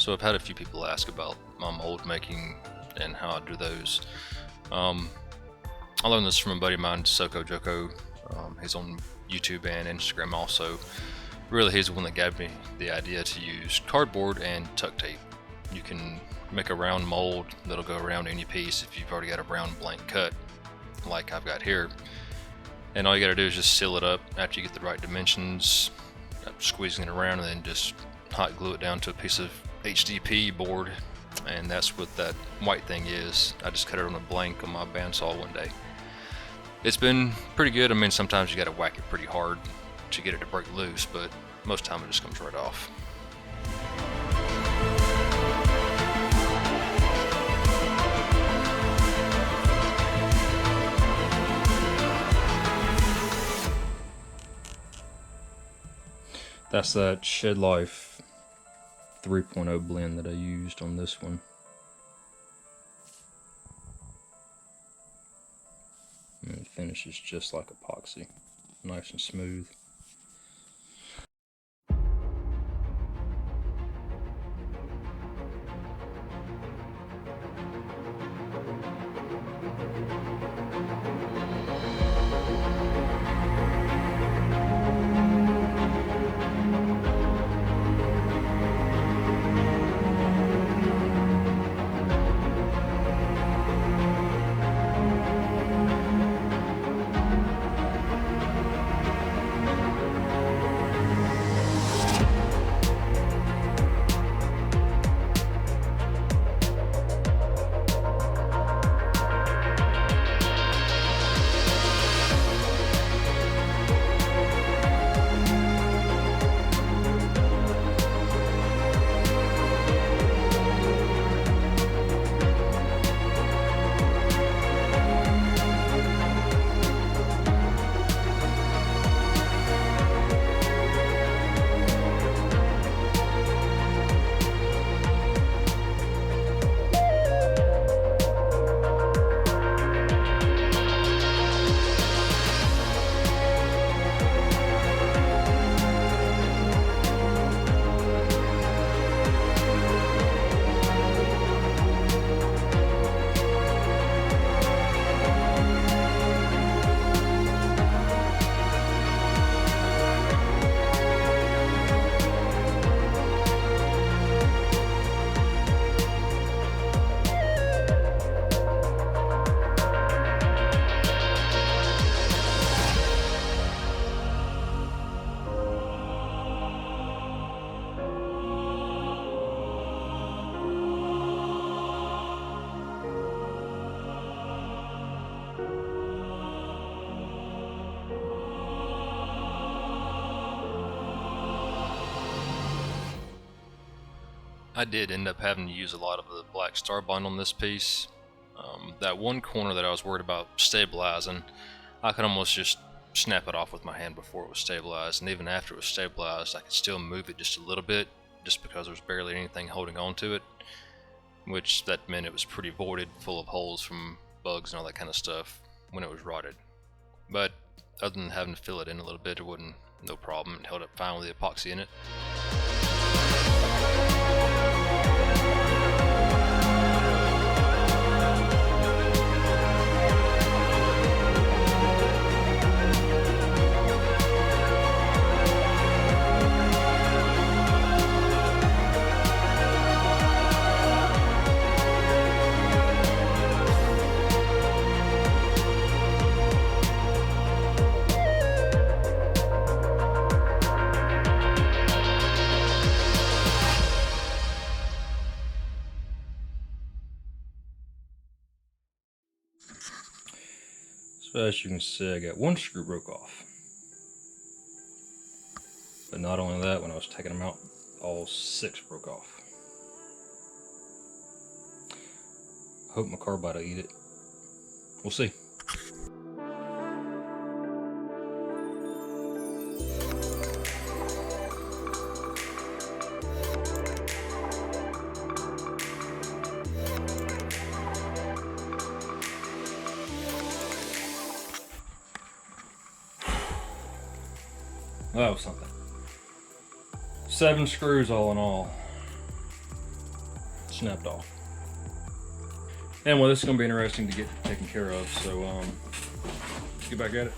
So I've had a few people ask about mold making and how I do those. I learned this from a buddy of mine, Soko Joko. He's on YouTube and Instagram also. Really, he's the one that gave me the idea to use cardboard and tuck tape. You can make a round mold that'll go around any piece if you've already got a round blank cut like I've got here. And all you gotta do is just seal it up after you get the right dimensions, squeezing it around, and then just hot glue it down to a piece of HDP board. And that's what that white thing is. I just cut it on a blank on my bandsaw one day. It's been pretty good. I mean, sometimes you gotta whack it pretty hard to get it to break loose, but most of the time it just comes right off. That's that Shed Life 3.0 blend that I used on this one. And it finishes just like epoxy, nice and smooth. I did end up having to use a lot of the black star bond on this piece. That one corner that I was worried about stabilizing, I could almost just snap it off with my hand before it was stabilized, and even after it was stabilized I could still move it just a little bit just because there was barely anything holding on to it, which that meant it was pretty voided, full of holes from bugs and all that kind of stuff when it was rotted. But other than having to fill it in a little bit, it wasn't no problem. It held up fine with the epoxy in it. So as you can see, I got one screw broke off. But not only that, when I was taking them out, all 6 broke off. I hope my carbide will eat it. We'll see. That was something. 7 screws all in all. snapped off. And well, this is going to be interesting to get taken care of, so let's get back at it.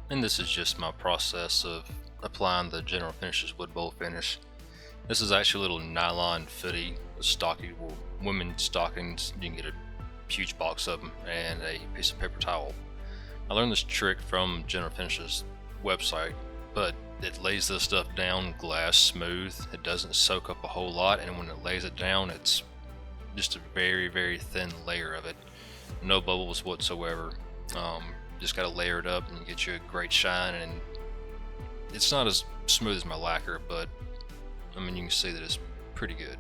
And this is just my process of applying the General Finishes wood bowl finish. This is actually a little nylon footy, stocking, women's stockings. You can get a huge box of them and a piece of paper towel. I learned this trick from General Finishes website, but it lays this stuff down glass smooth. It doesn't soak up a whole lot, and when it lays it down, it's just a very, very thin layer of it. No bubbles whatsoever. Just got to layer it up and you get you a great shine, and it's not as smooth as my lacquer, but I mean, you can see that it's pretty good.